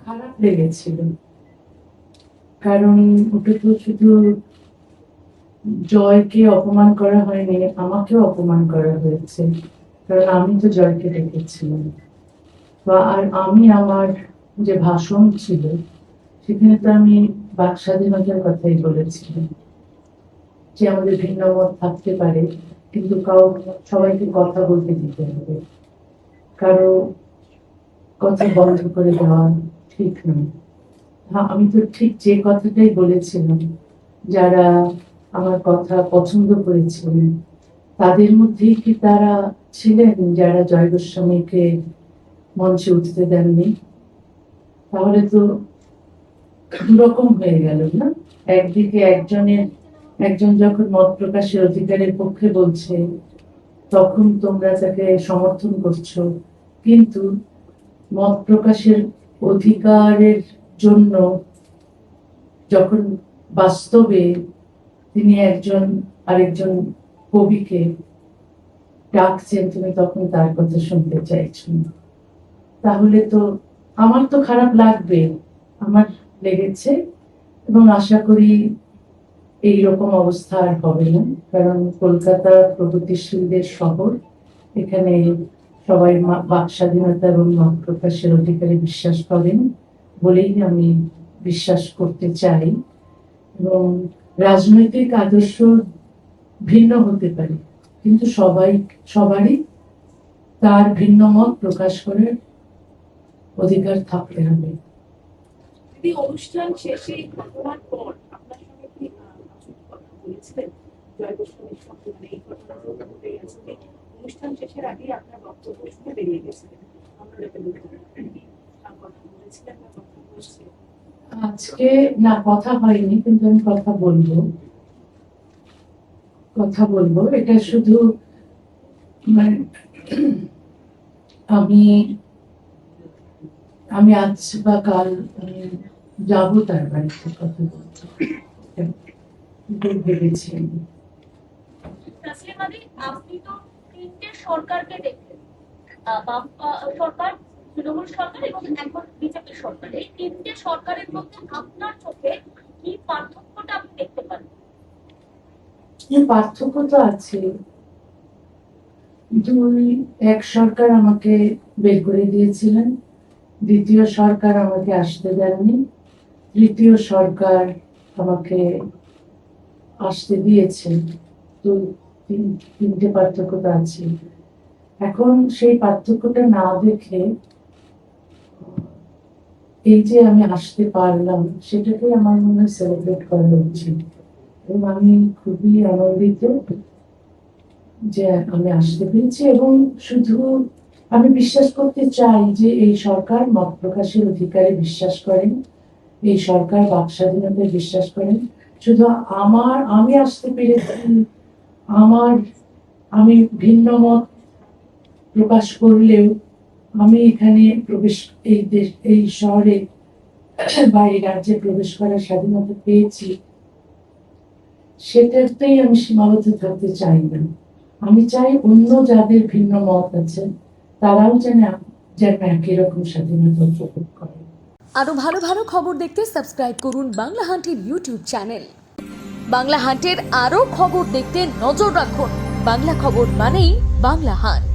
খারাপ লেগেছিল, কারণ ওটা তো শুধু জয়কে অপমান করা হয়নি, আমাকেও অপমান করা হয়েছে, কারণ আমি তো জয়কে ডেকেছিলাম। আর আমি আমার যে ভাষণ ছিল সেখানে তো আমি বাক স্বাধীনতার কথাই বলেছিলাম, যে আমাদের ভিন্ন মত থাকতে পারে, কিন্তু সবাইকে কথা বলতে দিতে হবে, কারো কথা বন্ধ করে দেওয়া ঠিক নয়। হ্যাঁ, আমি তো ঠিক যে কথাটাই বলেছিলাম। যারা আমার কথা পছন্দ করেছিলেন তাদের মধ্যেই কি তারা ছিলেন যারা জয় গোস্বামীকে মঞ্চে উঠতে দেননি? তাহলে তো দুরকম হয়ে গেল না? একদিকে একজন যখন মত প্রকাশের অধিকারের পক্ষে বলছে তখন তোমরা তাকে সমর্থন করছো, কিন্তু মত প্রকাশের অধিকারের জন্য যখন বাস্তবে তিনি আরেকজন কবিকে ডাকছেন, তুমি তখন তার কথা শুনতে চাইছো না। তাহলে তো আমার তো খারাপ লাগবে, আমার লেগেছে, এবং আশা করি এইরকম অবস্থা আর হবে না, কারণ কলকাতা প্রগতিশীলদের শহর। এখানে সবাই বাক স্বাধীনতা এবং মত প্রকাশের অধিকারে বিশ্বাস করেন বলেই আমি বিশ্বাস করতে চাই। এবং রাজনৈতিক আদর্শ ভিন্ন হতে পারে, কিন্তু সবারই তার ভিন্ন মত প্রকাশ করার অধিকার থাকতে হবে। অনুষ্ঠান শেষে ঘটনার পর আপনার সঙ্গে কি কথা বলেছিলেন জয় গোস্বামীর সঙ্গে? মানে এই ঘটনা ঘটে গেছে, অনুষ্ঠান শেষের আগেই আপনার বক্তব্য শুনে বেরিয়ে গেছিলেন, আমরা কথা বলেছিলেন না কথা বলছিলেন? আজকে না, কথা হয়নি, কিন্তু আমি কথা বলবো। এটা শুধু মানে আমি আমি আজ বা কাল যাবো তার বাড়িতে কথা বলতে ভেবেছি। আপনি তো তিনটে সরকারকে দেখলেন, সরকার, তৃণমূল সরকার এবং এখন বিজেপি সরকার। এই তিনটে সরকারের মধ্যে আপনার চোখে কি পার্থক্যটা আপনি দেখতে পান? পার্থক্য তো আছে। এক সরকার আমাকে বের করে দিয়েছিলেন, দ্বিতীয় সরকার আমাকে আসতে দেননি, তৃতীয় সরকার আমাকে আসতে দিয়েছেন। তো তিনটে পার্থক্য তো আছে। এখন সেই পার্থক্যটা না দেখে এই যে আমি আসতে পারলাম সেটাকে আমার মনে হয় সেলিব্রেট করা উচিত, এবং আমি খুবই আনন্দিত যে আমি আসতে পেরেছি। এবং শুধু আমি বিশ্বাস করতে চাই যে এই সরকার মত প্রকাশের অধিকারে বিশ্বাস করেন, এই সরকার বাক স্বাধীনতায় বিশ্বাস করেন। শুধু আমি আসতে পেরেছি, আমি ভিন্ন মত প্রকাশ করলেও আমি এখানে এই শহরে বা এই রাজ্যে প্রবেশ করার স্বাধীনতা পেয়েছি, সেটাতেই আমি সীমাবদ্ধ থাকতে চাই না। আমি চাই অন্য যাদের ভিন্ন মত আছে তারাও যেন একই রকম স্বাধীনতা উপভোগ করে। আরো ভালো ভালো খবর দেখতে সাবস্ক্রাইব করুন বাংলা হান্টের ইউটিউব চ্যানেল। বাংলা হান্টের আরো খবর দেখতে নজর রাখুন। বাংলা খবর মানেই বাংলা হান্ট।